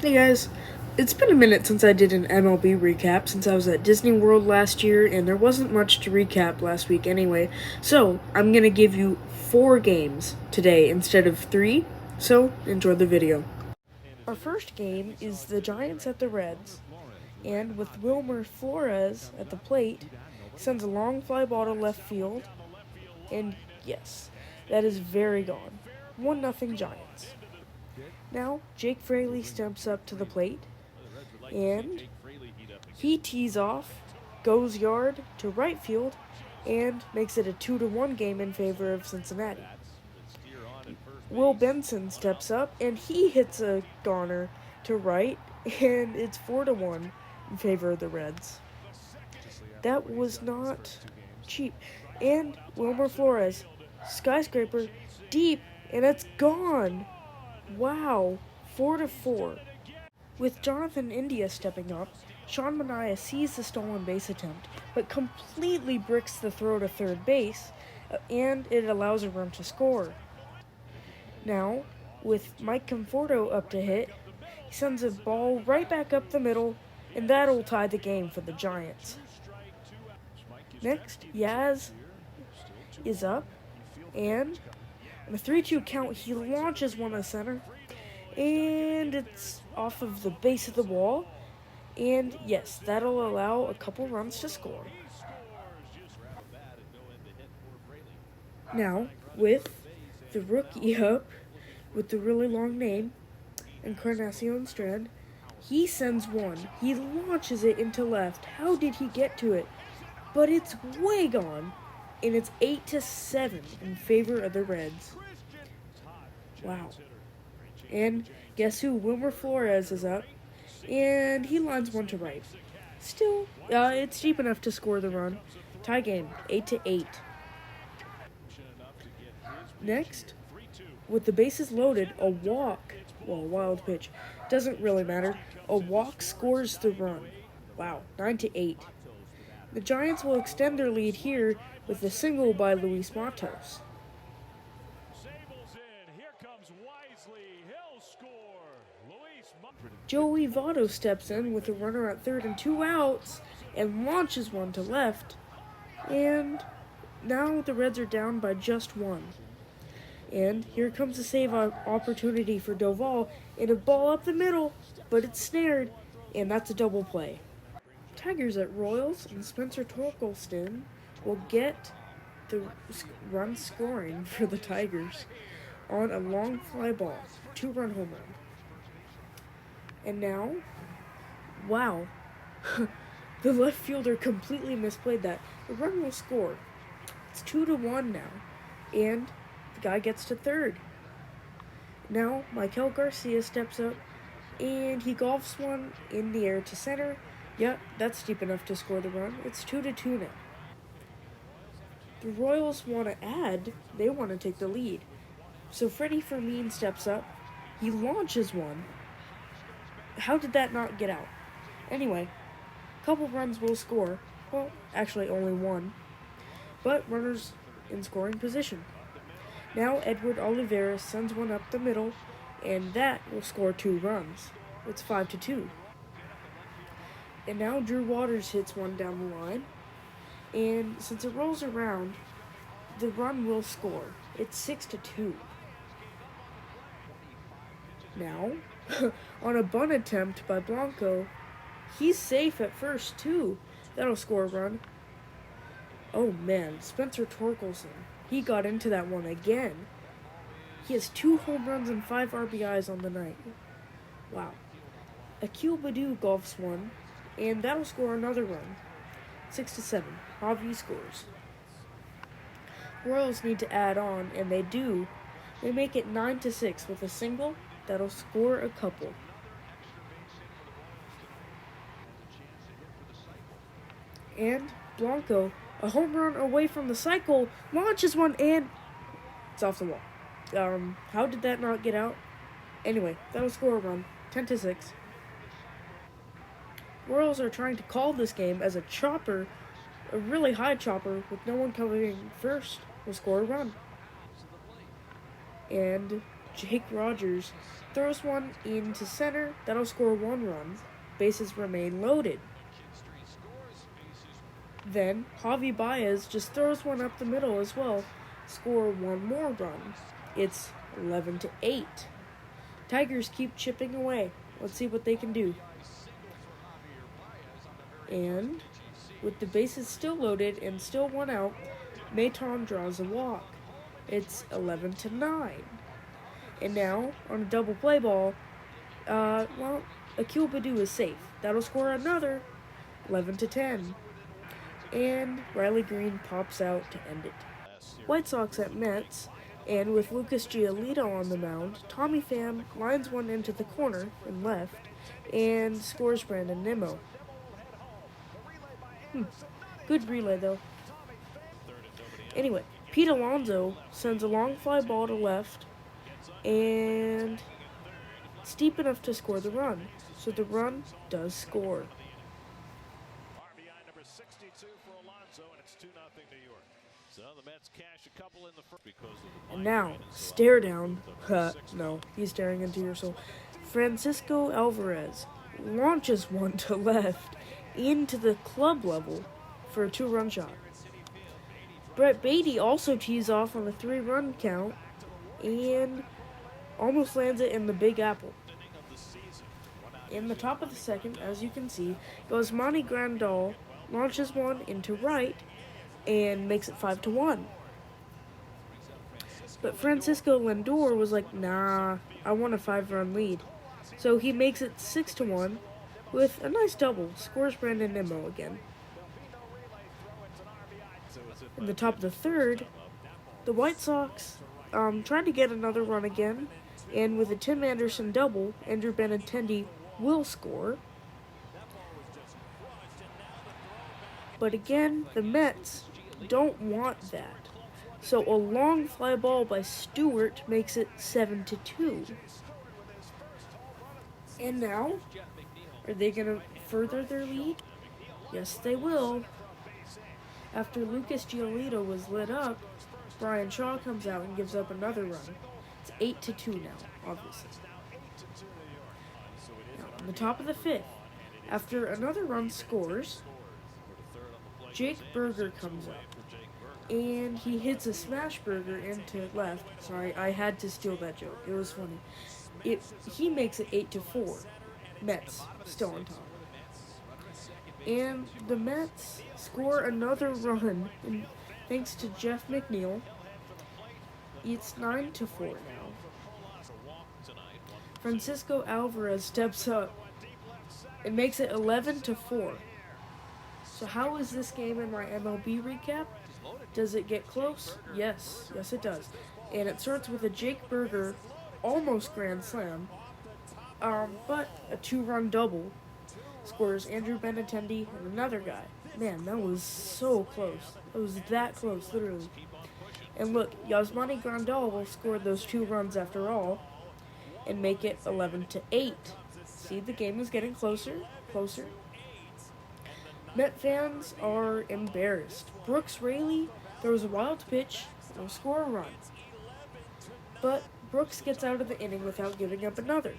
Hey guys, it's been a minute since I did an MLB recap since I was at Disney World last year, and there wasn't much to recap last week anyway. So, I'm gonna give you 4 games today instead of 3, so enjoy the video. Our first game is the Giants at the Reds, and with Wilmer Flores at the plate, he sends a long fly ball to left field, and yes, that is very gone. 1-0 Giants. Now, Jake Fraley steps up to the plate, and he tees off, goes yard to right field, and makes it a 2-1 game in favor of Cincinnati. Will Benson steps up, and he hits a goner to right, and it's 4-1 in favor of the Reds. That was not cheap. And Wilmer Flores, skyscraper, deep, and it's gone. Wow, 4-4. With Jonathan India stepping up, Sean Manaea sees the stolen base attempt, but completely bricks the throw to third base, and it allows a run to score. Now, with Mike Conforto up to hit, he sends a ball right back up the middle, and that'll tie the game for the Giants. Next, Yaz is up, and on a 3-2 count, he launches one to center, and it's off of the base of the wall, and yes, that'll allow a couple runs to score. Now, with the rookie up, with the really long name, Encarnacion Strand, he sends one. He launches it into left. How did he get to it? But it's way gone, and it's 8-7 in favor of the Reds. Wow. And guess who? Wilmer Flores is up, and he lines one to right. Still, it's deep enough to score the run. Tie game, 8-8. Next, with the bases loaded, a walk, well, wild pitch, doesn't really matter. A walk scores the run. Wow, 9-8. The Giants will extend their lead here with a single by Luis Matos. Joey Votto steps in with a runner at third and 2 outs and launches one to left. And now the Reds are down by just 1. And here comes a save opportunity for Doval and a ball up the middle, but it's snared, and that's a double play. Tigers at Royals, and Spencer Torkelson will get the run scoring for the Tigers on a long fly ball, 2-run home run. And now, wow, the left fielder completely misplayed that. The run will score. It's 2-1 now, and the guy gets to third. Now, Michael Garcia steps up, and he golfs one in the air to center. Yep, that's deep enough to score the run. It's 2-2 now. The Royals want to add. They want to take the lead. So Freddie Fermin steps up. He launches one. How did that not get out? Anyway, a couple runs will score. Well, actually only one. But runners in scoring position. Now Edward Oliveira sends one up the middle, and that will score 2 runs. It's 5-2. And now Drew Waters hits one down the line. And since it rolls around, the run will score. It's 6-2. Now, on a bunt attempt by Blanco, he's safe at first too. That'll score a run. Oh man, Spencer Torkelson. He got into that one again. He has 2 home runs and 5 RBIs on the night. Wow. Akil Baddoo golfs one, and that'll score another run. 6-7. Javi scores. Royals need to add on, and they do. They make it 9-6 with a single that'll score a couple. And Blanco, a home run away from the cycle, launches one, and it's off the wall. How did that not get out? Anyway, that'll score a run. 10-6. Royals are trying to call this game as a chopper, a really high chopper with no one coming first will score a run. And Jake Rogers throws one into center. That'll score 1 run. Bases remain loaded. Then Javi Baez just throws one up the middle as well. Score 1 more run. It's 11-8. Tigers keep chipping away. Let's see what they can do. And with the bases still loaded and still 1 out, Maton draws a walk. It's 11-9. And now, on a double play ball, Akil Baddoo is safe. That'll score another 11-10. And Riley Green pops out to end it. White Sox at Mets, and with Lucas Giolito on the mound, Tommy Pham lines one into the corner and left and scores Brandon Nimmo. Good relay though. Anyway, Pete Alonso sends a long fly ball to left, and it's deep enough to score the run. So the run does score. RBI number 62 for Alonso, and it's 2-0 New York. So the Mets cash a couple in the first because of the And now, stare down. No, he's staring into your soul. Francisco Alvarez launches one to left into the club level for a 2-run shot. Brett Beatty also tees off on a 3-run count and almost lands it in the Big Apple. In the top of the second, as you can see, Yasmani Grandal launches one into right and makes it 5-1. But Francisco Lindor was like, nah, I want a 5-run lead. So he makes it 6-1 with a nice double, scores Brandon Nimmo again. In the top of the third, the White Sox tried to get another run again, and with a Tim Anderson double, Andrew Benintendi will score. But again, the Mets don't want that. So a long fly ball by Stewart makes it 7-2. And now, are they going to further their lead? Yes, they will. After Lucas Giolito was lit up, Brian Shaw comes out and gives up another run. It's 8-2 now, obviously. Now, on the top of the fifth, after another run scores, Jake Berger comes up. And he hits a smash burger into left. Sorry, I had to steal that joke. It was funny. He makes it 8-4. Mets still on top. And the Mets score another run, and thanks to Jeff McNeil. It's 9-4 now. Francisco Alvarez steps up and makes it 11-4. So how is this game in my MLB recap? Does it get close? Yes, it does. And it starts with a Jake Berger almost grand slam, but a 2-run double scores Andrew Benintendi and another guy. Man, that was so close. It was that close, literally. And look, Yasmani Grandal will score those 2 runs after all and make it 11-8. See, the game is getting closer. Met fans are embarrassed. Brooks Raley throws a wild pitch and will score a run. But Brooks gets out of the inning without giving up another.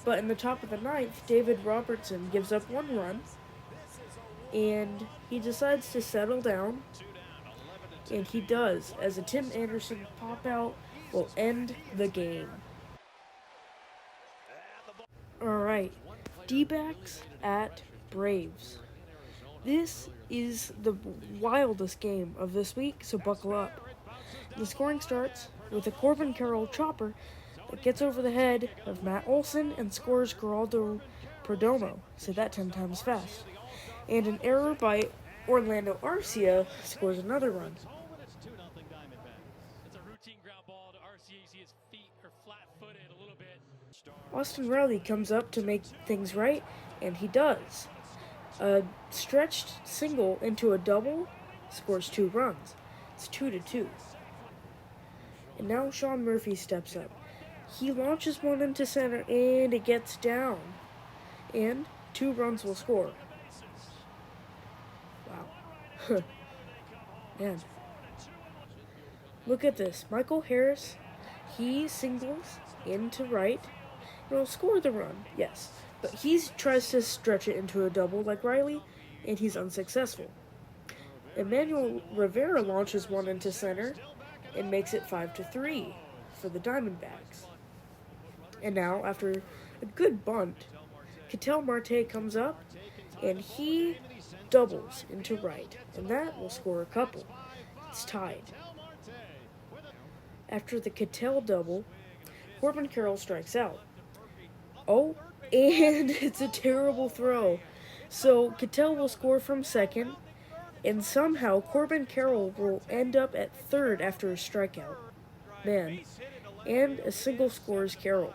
But in the top of the ninth, David Robertson gives up 1 run, and he decides to settle down, and he does, as a Tim Anderson pop-out will end the game. Alright, D-backs at Braves. This is the wildest game of this week, so buckle up. The scoring starts with a Corbin Carroll chopper that gets over the head of Matt Olson and scores Geraldo Perdomo. Say that 10 times fast. And an error by Orlando Arcia scores another run. Austin Riley comes up to make things right, and he does. A stretched single into a double scores 2 runs. It's 2-2. And now Sean Murphy steps up. He launches one into center, and it gets down. And 2 runs will score. Wow. Man. Look at this. Michael Harris, he singles into right. He'll score the run, yes, but he tries to stretch it into a double like Riley, and he's unsuccessful. Emmanuel Rivera launches one into center and makes it 5-3 for the Diamondbacks. And now, after a good bunt, Ketel Marte comes up and he doubles into right, and that will score a couple. It's tied. After the Ketel double, Corbin Carroll strikes out. Oh, and it's a terrible throw. So Ketel will score from second, and somehow Corbin Carroll will end up at third after a strikeout. Man, and a single scores Carroll.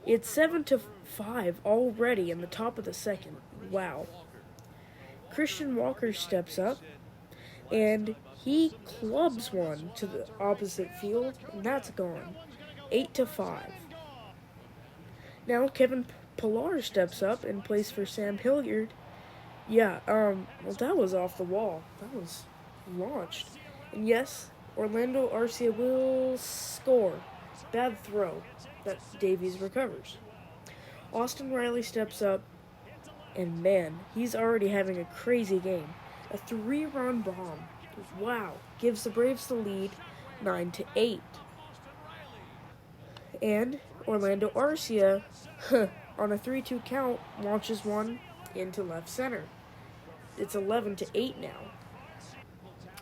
It's 7-5 already in the top of the second. Wow. Christian Walker steps up, and he clubs one to the opposite field, and that's gone. 8-5. Now Kevin Pillar steps up and plays for Sam Hilliard. Yeah, well, that was off the wall. That was launched. And yes, Orlando Arcia will score. Bad throw that Davies recovers. Austin Riley steps up, and man, he's already having a crazy game. A 3-run bomb. Wow, gives the Braves the lead 9-8. And Orlando Arcia, on a 3-2 count, launches one into left center. It's 11-8 now.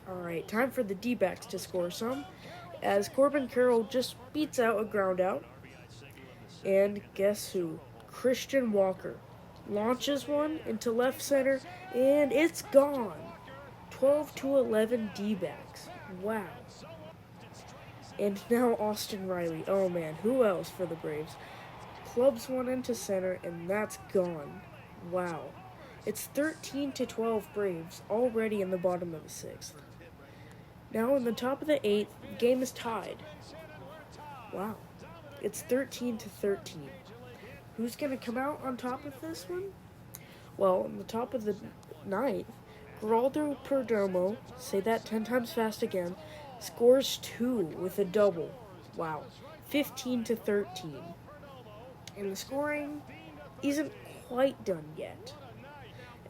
Alright, time for the D-backs to score some, as Corbin Carroll just beats out a ground out. And guess who? Christian Walker launches one into left center, and it's gone. 12-11 D-backs. Wow. And now Austin Riley. Oh man, who else for the Braves? Clubs one into center, and that's gone. Wow. It's 13-12 Braves, already in the bottom of the sixth. Now in the top of the eighth, the game is tied. Wow. It's 13-13. Who's going to come out on top of this one? Well, in the top of the ninth, Geraldo Perdomo, say that 10 times fast again, scores 2 with a double. Wow. 15-13. And the scoring isn't quite done yet,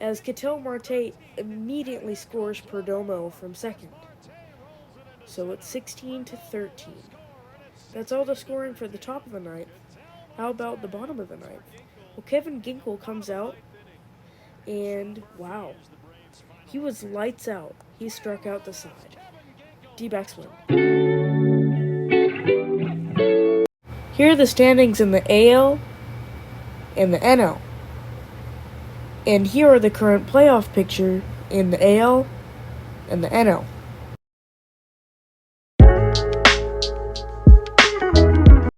as Ketel Marte immediately scores Perdomo from second. So it's 16-13. That's all the scoring for the top of the ninth. How about the bottom of the ninth? Well, Kevin Ginkel comes out, and wow, he was lights out. He struck out the side. D-backs win. Here are the standings in the AL and the NL. And here are the current playoff picture in the AL and the NL.